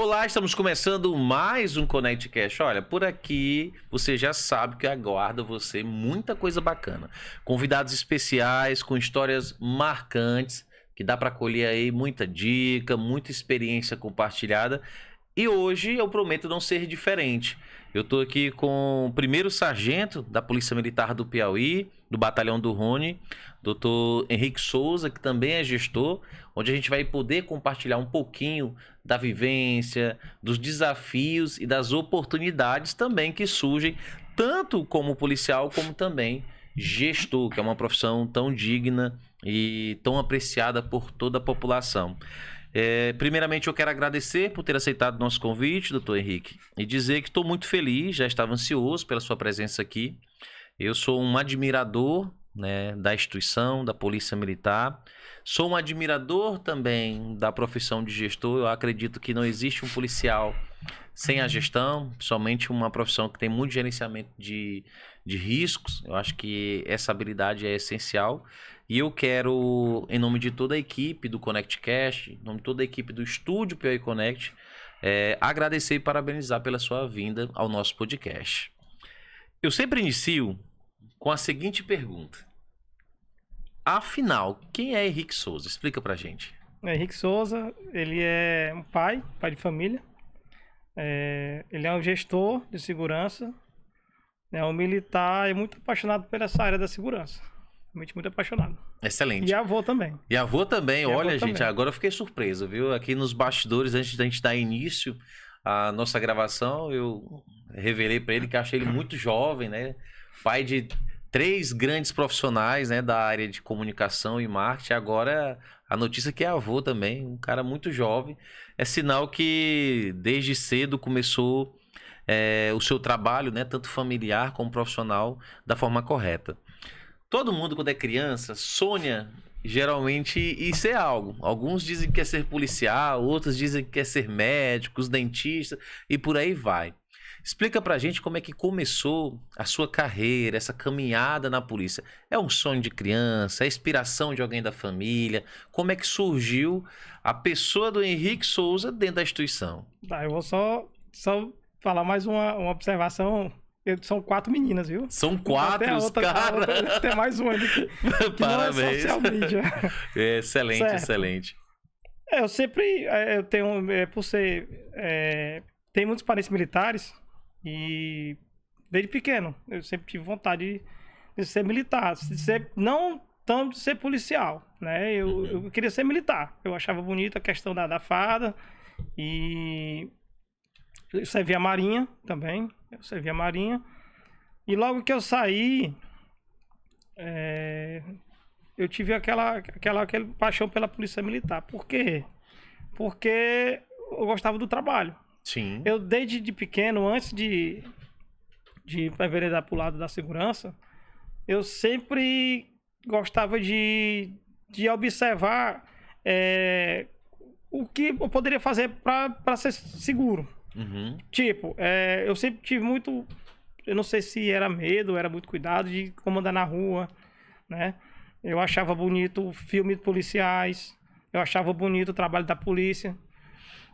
Olá, estamos começando mais um Connect Cash. Olha, por aqui você já sabe que aguarda você muita coisa bacana. Convidados especiais com histórias marcantes, que dá para colher aí muita dica, muita experiência compartilhada. E hoje eu prometo não ser diferente. Eu estou aqui com o primeiro sargento da Polícia Militar do Piauí, do Batalhão do Rony, Dr. Henrique Souza, que também é gestor, onde a gente vai poder compartilhar um pouquinho da vivência, dos desafios e das oportunidades também que surgem, tanto como policial como também gestor, que é uma profissão tão digna e tão apreciada por toda a população. Primeiramente, eu quero agradecer por ter aceitado o nosso convite, doutor Henrique, e dizer que estou muito feliz, já estava ansioso pela sua presença aqui. Eu sou um admirador, né, da instituição, da Polícia Militar. Sou um admirador também da profissão de gestor. Eu acredito que não existe um policial sem a gestão, somente uma profissão que tem muito gerenciamento de riscos. Eu acho que essa habilidade é essencial. E eu quero, em nome de toda a equipe do Connect Cash, em nome de toda a equipe do Estúdio Piauí Connect, agradecer e parabenizar pela sua vinda ao nosso podcast. Eu sempre inicio com a seguinte pergunta. Afinal, quem é Henrique Souza? Explica pra gente. Henrique Souza, ele é um pai de família. Ele é um gestor de segurança. É um militar e muito apaixonado por essa área da segurança. Realmente muito apaixonado. Excelente. E avô também. E avô também. Olha, avô gente, também. agora eu fiquei surpreso, viu? Aqui nos bastidores, antes da gente dar início à nossa gravação, eu revelei pra ele que achei ele muito jovem, né? Pai de 3 grandes profissionais, né, da área de comunicação e marketing. Agora a notícia que é avô também, um cara muito jovem. É sinal que desde cedo começou o seu trabalho, né, tanto familiar como profissional, da forma correta. Todo mundo, quando é criança, sonha geralmente em ser algo. Alguns dizem que quer ser policial, outros dizem que quer ser médico, dentista e por aí vai. Explica pra gente como é que começou a sua carreira, essa caminhada na polícia. É um sonho de criança? É inspiração de alguém da família? Como é que surgiu a pessoa do Henrique Souza dentro da instituição? Tá, eu vou só falar mais uma observação. São 4 meninas, viu? São 4, cara. Tem mais uma aqui. Parabéns. Não é social media. Excelente, certo. Excelente. Eu sempre, eu tenho, por ser, tenho muitos parentes militares e desde pequeno eu sempre tive vontade de ser militar, não tanto de ser policial, né? Eu queria ser militar. Eu achava bonita a questão da farda e eu servi a Marinha também. Eu servi a Marinha. E logo que eu saí, eu tive aquela paixão pela Polícia Militar. Por quê? Porque eu gostava do trabalho. Sim. Eu, desde de pequeno, antes de enveredar para o lado da segurança, eu sempre gostava de observar o que eu poderia fazer para ser seguro. Uhum. Tipo, eu sempre tive muito, eu não sei se era medo, era muito cuidado de comandar na rua, né? Eu achava bonito filmes policiais, eu achava bonito o trabalho da polícia.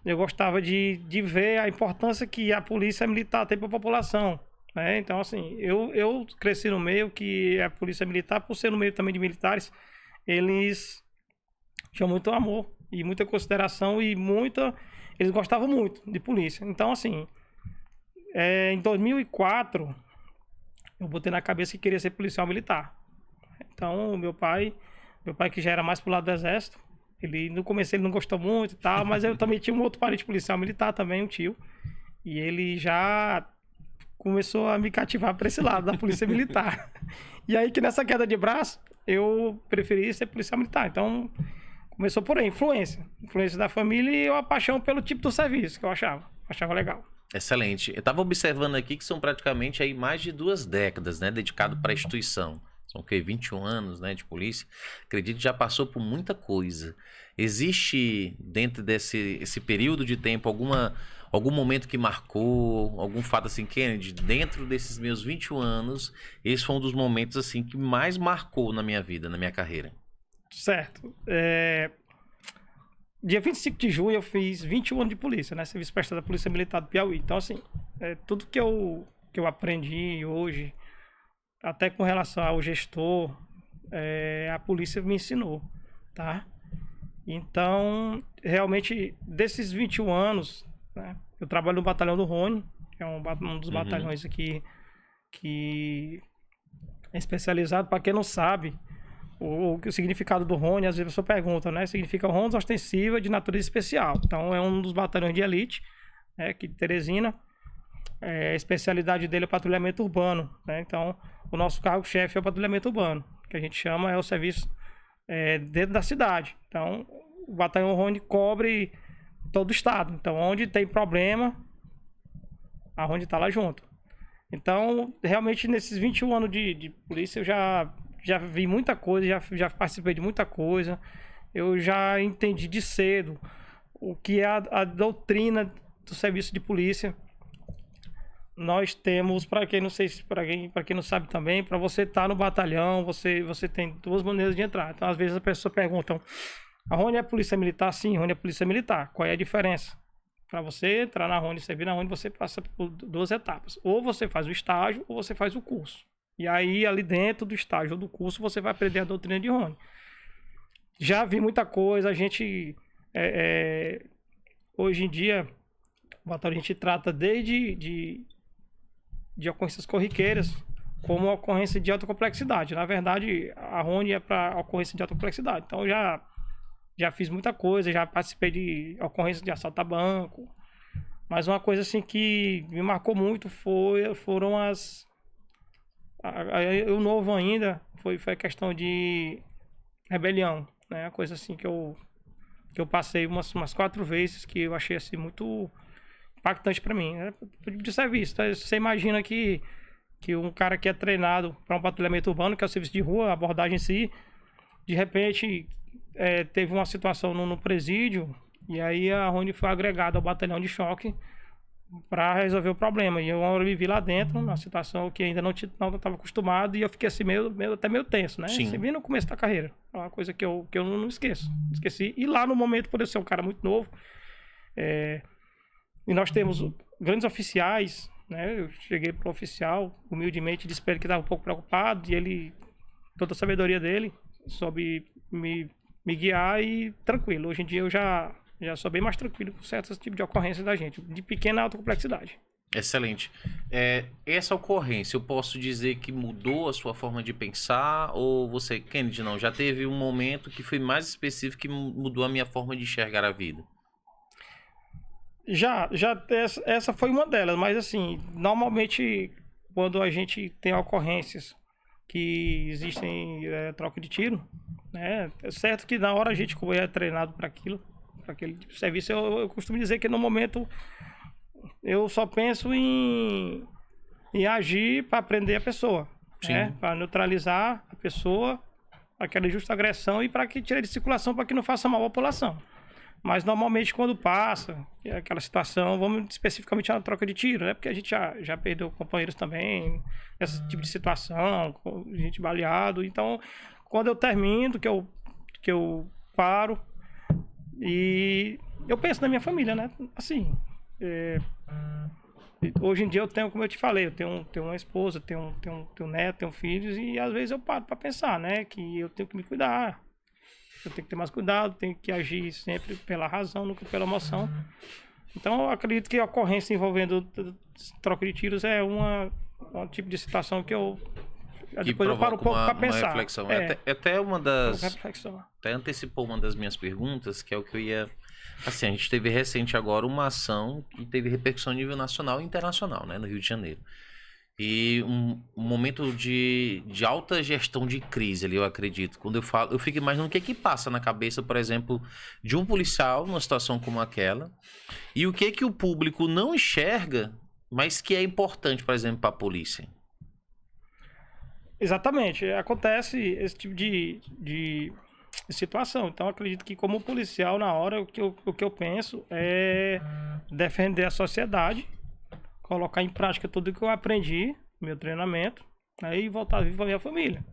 Eu gostava de ver a importância que a polícia militar tem para a população, né? Então, assim, eu cresci no meio que a polícia militar, por ser no meio também de militares, eles tinham muito amor e muita consideração e eles gostavam muito de polícia. Então, assim, em 2004, eu botei na cabeça que queria ser policial militar. Então, meu pai que já era mais pro lado do exército, no começo ele não gostou muito e tal, mas eu também tinha um outro parente policial militar também, um tio. E ele já começou a me cativar para esse lado da polícia militar. E aí que nessa queda de braço, eu preferi ser policial militar. Então, começou por aí, influência da família e a paixão pelo tipo do serviço que eu achava legal. Excelente. Eu estava observando aqui que são praticamente aí mais de 2 décadas, né, dedicado para a instituição. São o quê? 21 anos, né, de polícia. Acredito que já passou por muita coisa. Existe dentro desse período de tempo algum momento que marcou, algum fato assim, Kennedy, dentro desses meus 21 anos, esse foi um dos momentos assim que mais marcou na minha vida, na minha carreira? Certo. dia 25 de junho eu fiz 21 anos de polícia, né? Serviço prestado da Polícia Militar do Piauí. Então, assim, tudo que eu aprendi hoje, até com relação ao gestor, a polícia me ensinou, tá? Então, realmente, desses 21 anos, né? Eu trabalho no Batalhão do Rony, que é um dos batalhões aqui que é especializado. Para quem não sabe, o significado do Rony, às vezes a pessoa pergunta, né? Significa ronda ostensiva de natureza especial. Então, é um dos batalhões de elite, né? Aqui de Teresina. A especialidade dele é o patrulhamento urbano, né? Então, o nosso cargo-chefe é o patrulhamento urbano, que a gente chama o serviço dentro da cidade. Então, o Batalhão Rony cobre todo o estado. Então, onde tem problema, a Rony está lá junto. Então, realmente, nesses 21 anos de polícia, eu já vi muita coisa, já participei de muita coisa. Eu já entendi de cedo o que é a doutrina do serviço de polícia. Nós temos, para quem não sei, para quem não sabe também, para você estar no batalhão, você tem duas maneiras de entrar. Então, às vezes as pessoas perguntam: a Rony é polícia militar? Sim, Rony é polícia militar. Qual é a diferença? Para você entrar na Rony, servir na Rony, você passa por duas etapas. Ou você faz o estágio, ou você faz o curso. E aí, ali dentro do estágio ou do curso, você vai aprender a doutrina de Rony. Já vi muita coisa, a gente... hoje em dia, a gente trata desde de ocorrências corriqueiras como ocorrência de alta complexidade. Na verdade, a Rony é para ocorrência de alta complexidade. Então, já fiz muita coisa, já participei de ocorrências de assalto a banco. Mas uma coisa assim que me marcou muito foram eu novo ainda, foi a questão de rebelião, né? A coisa assim que eu passei umas 4 vezes, que eu achei assim muito impactante para mim, né? De serviço. Então, você imagina que um cara que é treinado para um patrulhamento urbano, que é o serviço de rua, a abordagem em si, de repente teve uma situação no presídio, e aí a Rony foi agregada ao batalhão de choque para resolver o problema. E eu me vi lá dentro, numa situação que ainda não estava acostumado, e eu fiquei assim até meio tenso, né? Sim. Assim, bem no começo da carreira. É uma coisa que eu não esqueci. E lá no momento, por eu ser um cara muito novo, e nós temos grandes oficiais, né? Eu cheguei para o oficial, humildemente, disse para ele que estava um pouco preocupado, e ele, toda a sabedoria dele, soube me guiar e tranquilo. Hoje em dia eu já sou bem mais tranquilo com certos tipos de ocorrência da gente, de pequena a alta complexidade. Excelente. Essa ocorrência, eu posso dizer que mudou a sua forma de pensar? Ou você, Kennedy, não, já teve um momento que foi mais específico que mudou a minha forma de enxergar a vida? Já essa foi uma delas, mas assim, normalmente quando a gente tem ocorrências que existem troca de tiro, né? É certo que na hora a gente, como é treinado para aquele tipo de serviço, eu costumo dizer que no momento eu só penso em agir para prender a pessoa, né? Para neutralizar a pessoa, aquela justa agressão, e para que tire de circulação, para que não faça mal à população. Mas normalmente quando passa aquela situação, vamos especificamente na troca de tiro, né? Porque a gente já perdeu companheiros também nesse tipo de situação, com gente baleado. Então, quando eu termino, que eu paro, e eu penso na minha família, né? Assim, hoje em dia eu tenho, como eu te falei, eu tenho uma esposa, tenho um neto, tenho filhos, e às vezes eu paro para pensar, né? Que eu tenho que me cuidar. Eu tenho que ter mais cuidado, tenho que agir sempre pela razão, nunca pela emoção. Então, eu acredito que a ocorrência envolvendo troca de tiros é um tipo de situação que depois eu paro um pouco para pensar. Reflexão. Até uma das... Até antecipou uma das minhas perguntas, que é o que eu ia... Assim, a gente teve recente agora uma ação que teve repercussão a nível nacional e internacional, né, no Rio de Janeiro. E um momento de alta gestão de crise ali, eu acredito. Quando eu falo, eu fico imaginando o que passa na cabeça, por exemplo, de um policial numa situação como aquela, e o que o público não enxerga, mas que é importante, por exemplo, para a polícia. Exatamente. Acontece esse tipo de situação. Então, eu acredito que como policial, na hora, o que eu penso é defender a sociedade, colocar em prática tudo que eu aprendi, meu treinamento, aí voltar a viver com a minha família,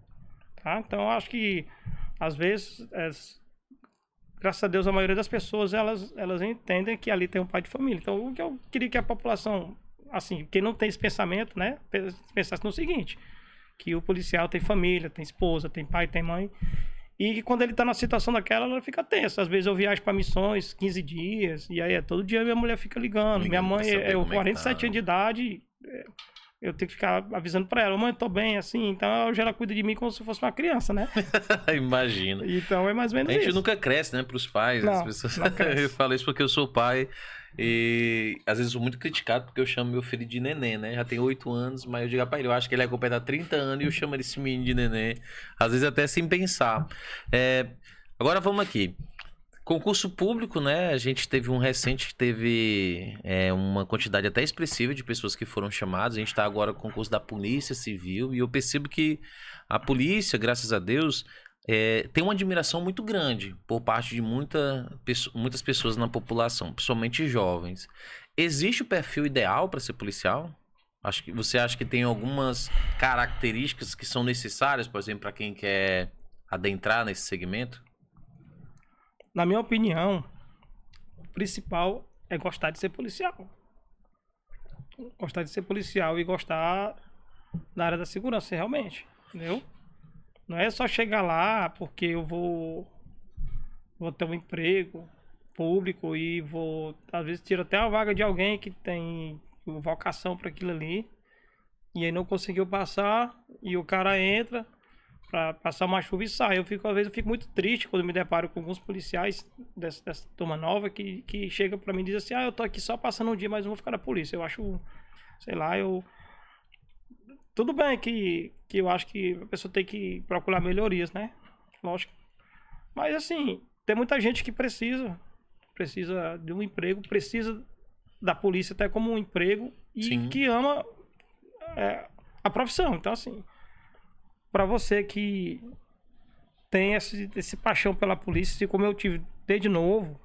tá? Então, eu acho que, às vezes, graças a Deus, a maioria das pessoas, elas entendem que ali tem um pai de família. Então, o que eu queria que a população, assim, quem não tem esse pensamento, né, pensasse no seguinte, que o policial tem família, tem esposa, tem pai, tem mãe, e que quando ele tá numa situação daquela, ela fica tensa. Às vezes eu viajo para missões, 15 dias, e aí todo dia minha mulher fica ligando. Minha mãe, eu 47 anos de idade, eu tenho que ficar avisando para ela, mãe, eu tô bem, assim. Então hoje ela cuida de mim como se fosse uma criança, né? Imagina. Então é mais ou menos isso. A gente isso. nunca cresce, né, pros pais. Não, as pessoas... não cresce. Eu falo isso porque eu sou pai e às vezes eu sou muito criticado porque eu chamo meu filho de neném, né? Já tem 8 anos, mas eu digo pra ele, eu acho que ele vai completar 30 anos e eu chamo ele esse menino de neném. Às vezes até sem pensar. Agora vamos aqui. Concurso público, né? A gente teve um recente que teve uma quantidade até expressiva de pessoas que foram chamadas. A gente está agora com o concurso da Polícia Civil e eu percebo que a polícia, graças a Deus, tem uma admiração muito grande por parte de muitas pessoas na população, principalmente jovens. Existe o perfil ideal para ser policial? Você acha que tem algumas características que são necessárias, por exemplo, para quem quer adentrar nesse segmento? Na minha opinião, o principal é gostar de ser policial. Gostar de ser policial e gostar da área da segurança, realmente. Entendeu? Não é só chegar lá porque eu vou ter um emprego público e às vezes, tiro até a vaga de alguém que tem vocação para aquilo ali e aí não conseguiu passar e o cara entra para passar uma chuva e sai. Às vezes eu fico muito triste quando me deparo com alguns policiais dessa turma nova que chega para mim e diz assim, eu tô aqui só passando um dia, mas não vou ficar na polícia. Eu acho, sei lá, tudo bem que eu acho que a pessoa tem que procurar melhorias, né? Lógico. Mas assim, tem muita gente que precisa de um emprego, precisa da polícia até como um emprego e Sim. que ama a profissão. Então assim, para você que tem esse paixão pela polícia, assim como eu tive desde novo,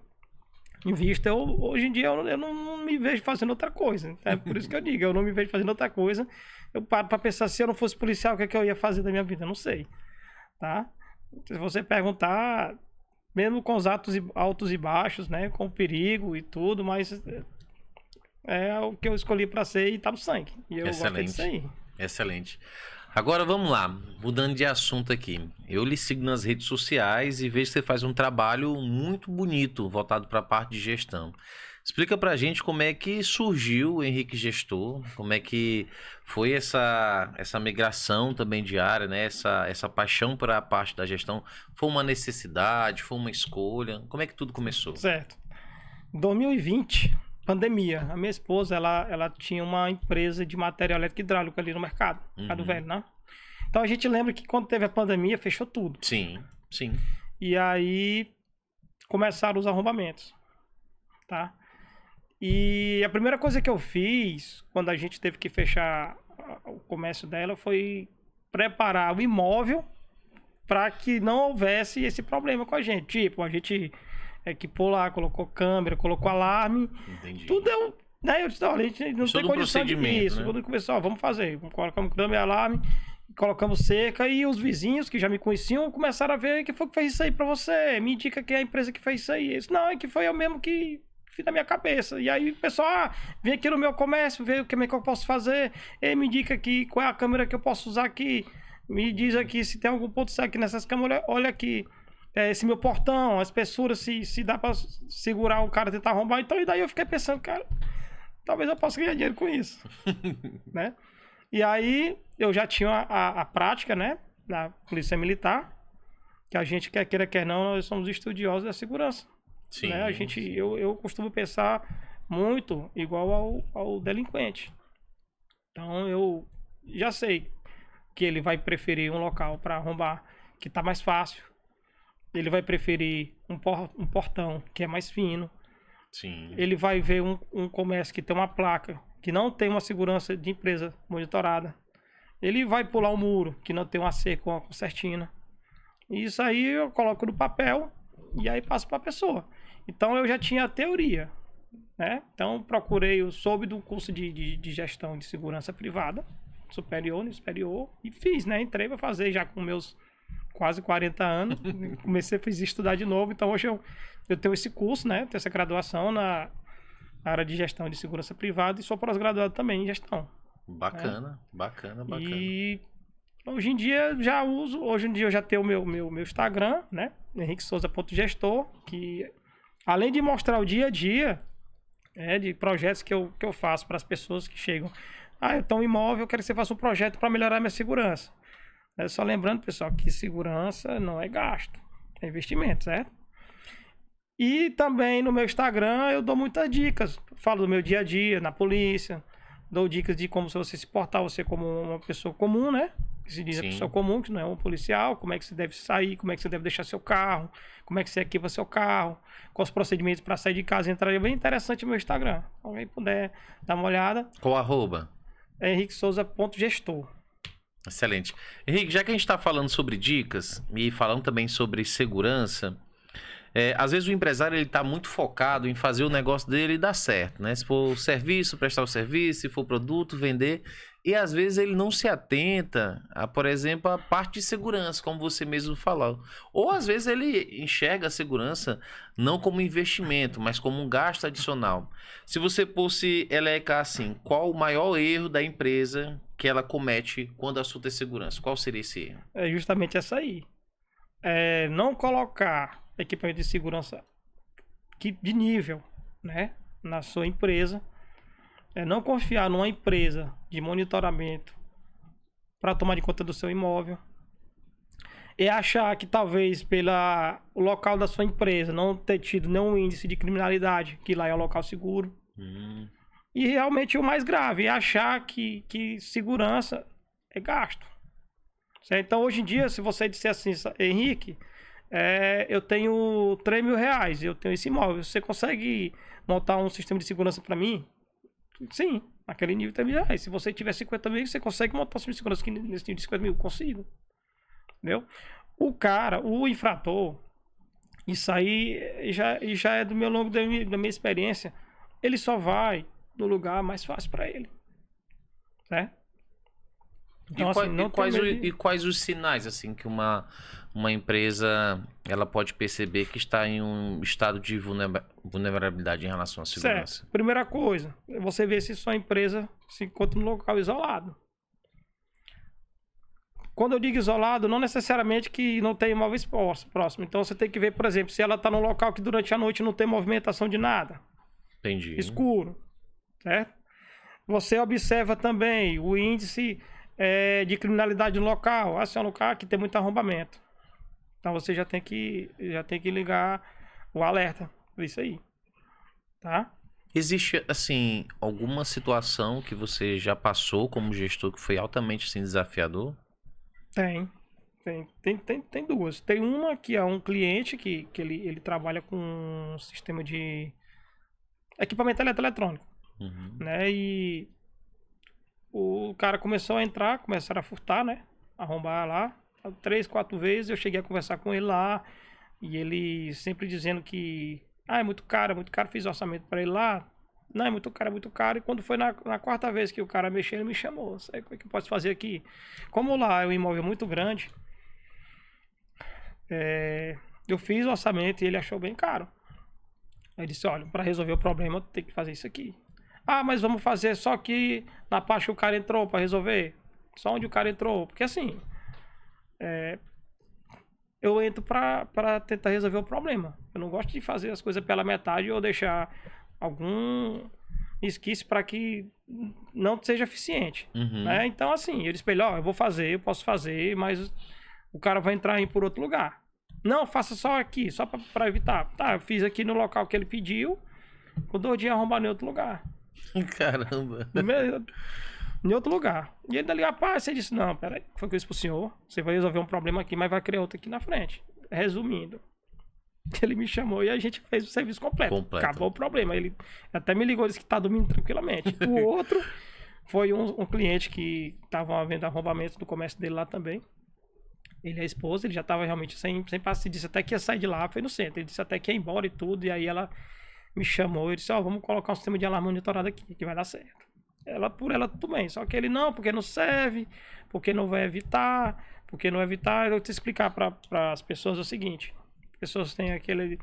em vista, hoje em dia eu não me vejo fazendo outra coisa. É por isso que eu digo, eu não me vejo fazendo outra coisa. Eu paro para pensar, se eu não fosse policial, o que é que eu ia fazer da minha vida? Eu não sei, tá? Se você perguntar, mesmo com os altos e baixos, né, com o perigo e tudo, mas é o que eu escolhi para ser e tá no sangue. E eu gosto disso aí. Excelente. Agora vamos lá, mudando de assunto aqui. Eu lhe sigo nas redes sociais e vejo que você faz um trabalho muito bonito voltado para a parte de gestão. Explica pra gente como é que surgiu o Henrique Gestor, como é que foi essa migração também diária, né? Essa paixão para a parte da gestão. Foi uma necessidade, foi uma escolha? Como é que tudo começou? Certo. 2020, pandemia. A minha esposa, ela tinha uma empresa de material elétrico hidráulico ali no mercado, Mercado Velho, né? Então a gente lembra que quando teve a pandemia, fechou tudo. Sim, sim. E aí começaram os arrombamentos, tá? E a primeira coisa que eu fiz, quando a gente teve que fechar o comércio dela, foi preparar o imóvel para que não houvesse esse problema com a gente. Tipo, a gente equipou lá, colocou câmera, colocou alarme. Entendi. Tudo deu, né? Eu disse, olha, a gente não tem condição de isso. Né? Quando começou, vamos fazer. Colocamos câmera e alarme, colocamos cerca e os vizinhos que já me conheciam começaram a ver que foi que fez isso aí para você. Me indica que é a empresa que fez isso aí. Eu disse, não, é que foi eu mesmo que fiz na minha cabeça. E aí o pessoal, vem aqui no meu comércio, vê o que é que eu posso fazer. E me indica aqui qual é a câmera que eu posso usar aqui. Me diz aqui se tem algum ponto cego aqui nessas câmeras. Olha aqui, esse meu portão, a espessura, se dá pra segurar o cara tentar arrombar. Então, e daí eu fiquei pensando, cara, talvez eu possa ganhar dinheiro com isso. Né? E aí eu já tinha a prática, né, da Polícia Militar, que a gente, quer queira, quer não, nós somos estudiosos da segurança. Sim, né? Eu costumo pensar muito igual ao delinquente. Então eu já sei que ele vai preferir um local para arrombar que está mais fácil. Ele vai preferir um portão que é mais fino. Sim. Ele vai ver um comércio que tem uma placa que não tem uma segurança de empresa monitorada. Ele vai pular um muro que não tem uma cerca com uma concertina. Isso aí eu coloco no papel e aí passo para a pessoa. Então eu já tinha a teoria, né? Então soube do curso de gestão de segurança privada, superior e fiz, né? Entrei para fazer já com quase 40 anos. Comecei a estudar de novo. Então, hoje eu tenho esse curso, né? Tenho essa graduação na área de gestão de segurança privada e sou pós-graduado também em gestão. Bacana, né? bacana. E hoje em dia já uso, hoje em dia eu já tenho o meu Instagram, né? henriquesouza.gestor, que além de mostrar o dia a dia de projetos que eu faço para as pessoas que chegam. Eu tenho um imóvel, eu quero que você faça um projeto para melhorar a minha segurança. Só lembrando, pessoal, que segurança não é gasto, é investimento, certo? E também no meu Instagram eu dou muitas dicas. Falo do meu dia a dia na polícia, dou dicas de como você se portar, você como uma pessoa comum, né? Que se diz a pessoa comum, que não é um policial, como é que você deve sair, como é que você deve deixar seu carro, como é que você equipa seu carro, quais os procedimentos para sair de casa e entrar. É bem interessante o meu Instagram. Se alguém puder dar uma olhada. Qual arroba? É henriquesouza.gestor. Excelente. Henrique, já que a gente está falando sobre dicas e falando também sobre segurança, às vezes o empresário ele está muito focado em fazer o negócio dele dar certo, né? Se for serviço, prestar o serviço, se for produto, vender. E às vezes ele não se atenta a, por exemplo, a parte de segurança, como você mesmo falou. Ou às vezes ele enxerga a segurança não como investimento, mas como um gasto adicional. Se você fosse elencar assim, qual o maior erro da empresa que ela comete quando assunto é segurança? Qual seria esse erro? É justamente essa aí. Não colocar equipamento de segurança de nível, né, na sua empresa. Não confiar numa empresa de monitoramento para tomar de conta do seu imóvel. Achar que talvez o local da sua empresa não ter tido nenhum índice de criminalidade, que lá é um local seguro. E realmente o mais grave é achar que segurança é gasto. Certo? Então hoje em dia, se você disser assim, Henrique, eu tenho 3 mil reais, eu tenho esse imóvel, você consegue montar um sistema de segurança para mim? Sim, naquele nível de 3 mil reais. Se você tiver 50 mil, você consegue montar um sistema de segurança aqui nesse nível de 50 mil? Consigo. Entendeu? O infrator, isso aí já é do meu longo da minha experiência, ele só vai no lugar mais fácil para ele. Né? Então, e quais os sinais assim que uma empresa ela pode perceber que está em um estado de vulnerabilidade em relação à segurança? Certo. Primeira coisa, você vê se sua empresa se encontra num local isolado. Quando eu digo isolado, não necessariamente que não tem imóveis próximos. Então você tem que ver, por exemplo, se ela está num local que durante a noite não tem movimentação de nada. Entendi. Escuro. Certo? Você observa também o índice de criminalidade no local. É um local que tem muito arrombamento. Então você já tem que ligar o alerta por isso aí. Tá? Existe, assim, alguma situação que você já passou como gestor que foi altamente assim, desafiador? Tem duas. Tem uma que é um cliente que ele trabalha com um sistema de equipamento eletrônico. Né? E o cara começaram a furtar, né? Arrombar lá. 3, 4 vezes eu cheguei a conversar com ele lá. E ele sempre dizendo que é muito caro. Fiz orçamento para ele lá. Não, é muito caro. E quando foi na 4ª vez que o cara mexeu, ele me chamou. Sabe o que eu posso fazer aqui? Como lá é um imóvel muito grande, eu fiz o orçamento e ele achou bem caro. Aí disse, olha, para resolver o problema, tem que fazer isso aqui. Mas vamos fazer só aqui na parte que o cara entrou para resolver. Só onde o cara entrou. Porque assim, eu entro para tentar resolver o problema. Eu não gosto de fazer as coisas pela metade ou deixar algum esquisse para que não seja eficiente. Né? Então assim, ele espelhou, eu posso fazer, mas o cara vai entrar por outro lugar. Não, faça só aqui, só para evitar. Tá, eu fiz aqui no local que ele pediu, com 2 dias arrombar em outro lugar. Caramba. Em outro lugar. E ele dali, rapaz, você disse, não, peraí, foi o que eu disse pro senhor, você vai resolver um problema aqui, mas vai criar outro aqui na frente. Resumindo, ele me chamou e a gente fez o serviço completo. Acabou o problema. Ele até me ligou e disse que tá dormindo tranquilamente. O outro foi um cliente que tava vendo arrombamento do comércio dele lá também. Ele é a esposa, ele já tava realmente sem passe, disse até que ia sair de lá, foi no centro. Ele disse até que ia embora e tudo, e aí ela me chamou e disse, vamos colocar um sistema de alarme monitorado aqui, que vai dar certo. Por ela tudo bem, só que ele não, porque não serve, porque não vai evitar, Porque não evitar, eu vou te explicar para as pessoas o seguinte. As pessoas têm aquele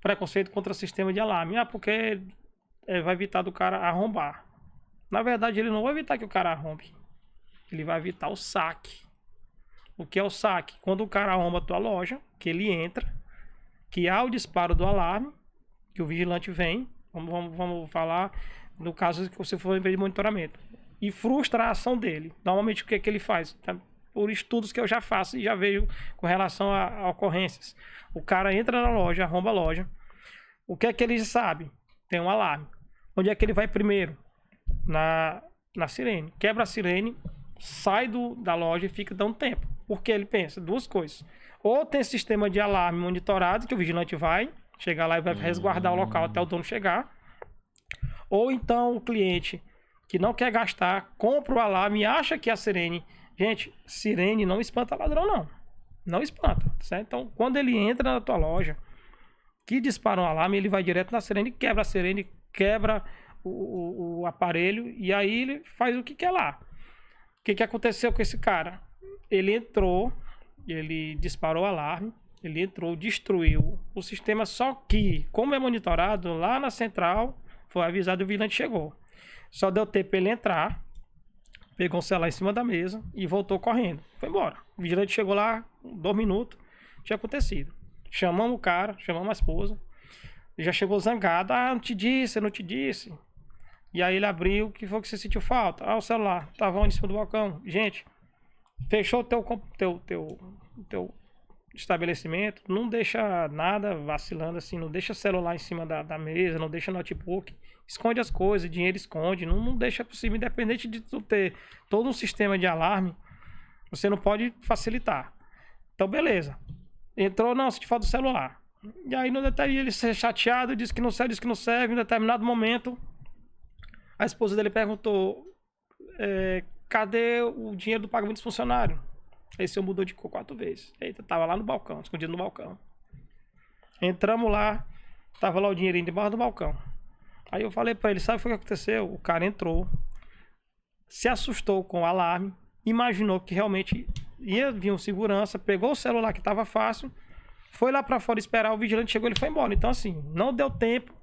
preconceito contra o sistema de alarme. Porque vai evitar do cara arrombar. Na verdade, ele não vai evitar que o cara arrombe. Ele vai evitar o saque. O que é o saque? Quando o cara arromba a tua loja, que ele entra, que há o disparo do alarme, que o vigilante vem, vamos falar no caso que você for em vez de monitoramento, e frustra a ação dele. Normalmente o que é que ele faz? Por estudos que eu já faço e já vejo com relação a ocorrências. O cara entra na loja, arromba a loja. O que é que ele sabe? Tem um alarme. Onde é que ele vai primeiro? Na sirene. Quebra a sirene, sai da loja e fica dando tempo. Porque ele pensa duas coisas. Ou tem sistema de alarme monitorado, que o vigilante vai chegar lá e vai resguardar o local até o dono chegar. Ou então o cliente que não quer gastar, compra o alarme e acha que a sirene... Gente, sirene não espanta ladrão, não. Não espanta, certo? Então, quando ele entra na tua loja, que dispara um alarme, ele vai direto na sirene, quebra a sirene, quebra o aparelho, e aí ele faz o que quer lá. O que aconteceu com esse cara? Ele entrou, ele disparou o alarme, ele entrou, destruiu o sistema, só que, como é monitorado, lá na central, foi avisado e o vigilante chegou. Só deu tempo pra ele entrar, pegou o celular em cima da mesa e voltou correndo. Foi embora. O vigilante chegou lá, 2 minutos, tinha acontecido. Chamamos o cara, chamamos a esposa, ele já chegou zangado. Ah, não te disse, eu não te disse. E aí ele abriu, o que foi que você sentiu falta? Ah, o celular, tava onde em cima do balcão. Gente, fechou o teu estabelecimento, não deixa nada vacilando assim, não deixa celular em cima da mesa, não deixa notebook, esconde as coisas, dinheiro esconde, não deixa possível, independente de tu ter todo um sistema de alarme, você não pode facilitar. Então, beleza. Entrou, não, se falta o celular. E aí, no detalhe, ele ser chateado, disse que não serve, em determinado momento, a esposa dele perguntou, cadê o dinheiro do pagamento dos funcionários? Aí o senhor mudou de cor 4 vezes. Eita, tava lá no balcão, escondido no balcão. Entramos lá, tava lá o dinheirinho debaixo do balcão. Aí eu falei pra ele, sabe o que aconteceu? O cara entrou, se assustou com o alarme, imaginou que realmente ia vir um segurança, pegou o celular que tava fácil, foi lá pra fora esperar, o vigilante chegou, ele foi embora. Então assim, não deu tempo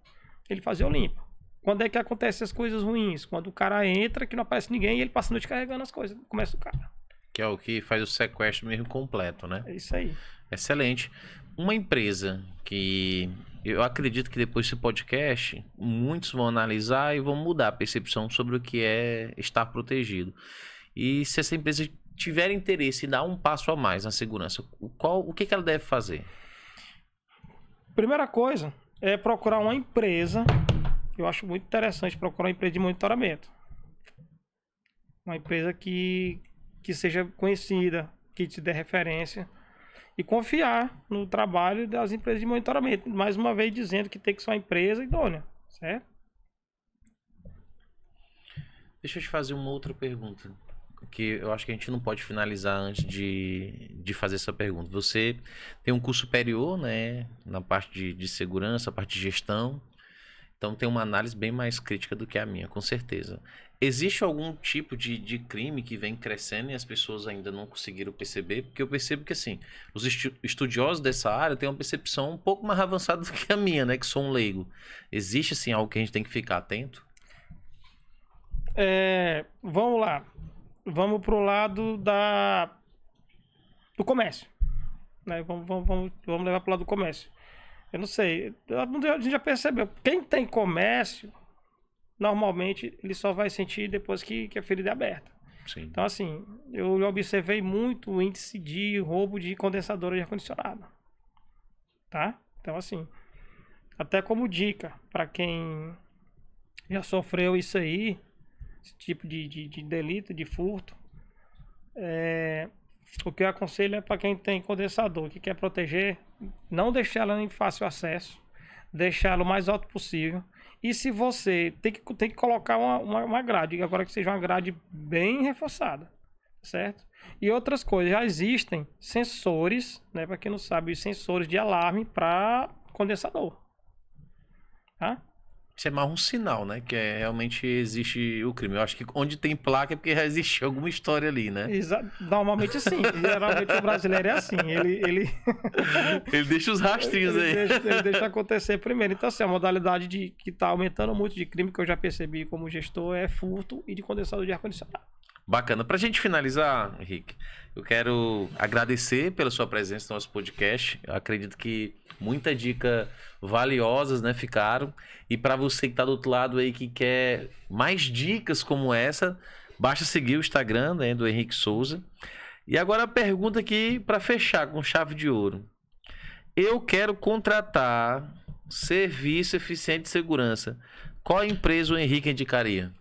ele fazer o limpo. Quando é que acontecem as coisas ruins? Quando o cara entra, que não aparece ninguém e ele passa a noite carregando as coisas, começa o cara. Que é o que faz o sequestro mesmo completo, né? É isso aí. Excelente. Uma empresa que eu acredito que depois desse podcast, muitos vão analisar e vão mudar a percepção sobre o que é estar protegido. E se essa empresa tiver interesse em dar um passo a mais na segurança, o que ela deve fazer? Primeira coisa é procurar uma empresa. Eu acho muito interessante procurar uma empresa de monitoramento. Uma empresa que seja conhecida, que te dê referência. E confiar no trabalho das empresas de monitoramento. Mais uma vez dizendo que tem que ser uma empresa idônea, certo? Deixa eu te fazer uma outra pergunta, que eu acho que a gente não pode finalizar antes de fazer essa pergunta. Você tem um curso superior, né, na parte de segurança, parte de gestão, então tem uma análise bem mais crítica do que a minha, com certeza. Existe algum tipo de crime que vem crescendo e as pessoas ainda não conseguiram perceber? Porque eu percebo que, assim, os estudiosos dessa área têm uma percepção um pouco mais avançada do que a minha, né? Que sou um leigo. Existe, assim, algo que a gente tem que ficar atento? Vamos lá. Vamos pro lado do comércio. Né? Vamos levar pro lado do comércio. Eu não sei. A gente já percebeu. Quem tem comércio... Normalmente, ele só vai sentir depois que a ferida é aberta. Sim. Então, assim, eu observei muito o índice de roubo de condensadora de ar-condicionado. Tá? Então, assim, até como dica, para quem já sofreu isso aí, esse tipo de delito, de furto, o que eu aconselho é para quem tem condensador, que quer proteger, não deixar ela em fácil acesso, deixar ela o mais alto possível. E se você tem que colocar uma grade, agora que seja uma grade bem reforçada, certo? E outras coisas, já existem sensores, né? Para quem não sabe, sensores de alarme para condensador, tá? Isso é mais um sinal, né? Que realmente existe o crime. Eu acho que onde tem placa é porque já existe alguma história ali, né? Normalmente sim. Geralmente o brasileiro é assim. Ele Ele deixa os rastrinhos aí. Ele deixa acontecer primeiro. Então, assim, a modalidade que está aumentando muito de crime que eu já percebi como gestor é furto e de condensador de ar-condicionado. Bacana. Pra gente finalizar, Henrique, eu quero agradecer pela sua presença no nosso podcast. Eu acredito que muita dica valiosas, né, ficaram. E para você que tá do outro lado aí que quer mais dicas como essa, basta seguir o Instagram, né, do Henrique Souza. E agora a pergunta aqui para fechar com chave de ouro. Eu quero contratar serviço eficiente de segurança. Qual empresa o Henrique indicaria?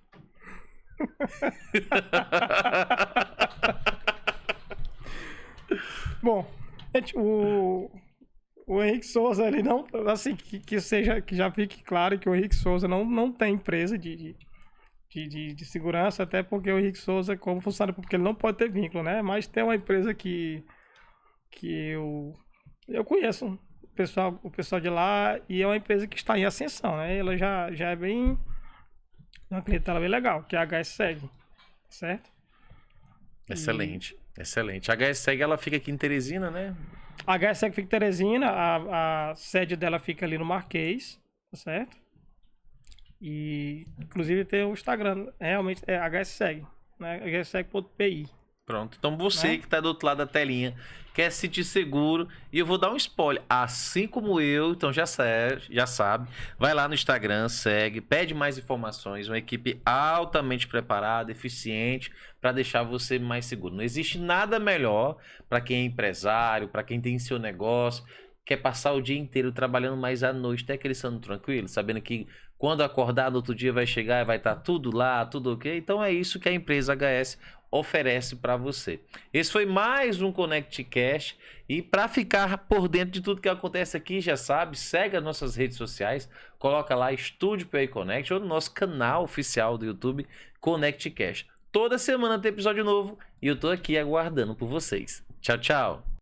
Bom, gente, o Henrique Souza, ele não, assim, que já fique claro que o Henrique Souza não tem empresa de segurança, até porque o Henrique Souza, como funcionário público, ele não pode ter vínculo, né? Mas tem uma empresa que eu conheço o pessoal de lá e é uma empresa que está em ascensão, né? Ela já é bem, uma clientela bem legal, que é a HSEG, certo? Excelente, excelente. A HSEG, ela fica aqui em Teresina, né? A HSEG fica em Teresina, a sede dela fica ali no Marquês, tá certo? E, inclusive, tem o Instagram, realmente é HSEG, né? hseg.pi. Pronto. Então você, né? que está do outro lado da telinha, quer se sentir seguro, e eu vou dar um spoiler. Assim como eu, então já sabe, vai lá no Instagram, segue, pede mais informações, uma equipe altamente preparada, eficiente, para deixar você mais seguro. Não existe nada melhor para quem é empresário, para quem tem seu negócio, quer passar o dia inteiro trabalhando, mais à noite, até aquele sono tranquilo, sabendo que quando acordar no outro dia vai chegar e vai estar tudo lá, tudo ok. Então é isso que a empresa HS oferece para você. Esse foi mais um Connect Cash, e para ficar por dentro de tudo que acontece aqui, já sabe, segue as nossas redes sociais, coloca lá Estúdio PI Connect ou no nosso canal oficial do YouTube Connect Cash. Toda semana tem episódio novo e eu tô aqui aguardando por vocês. Tchau, tchau.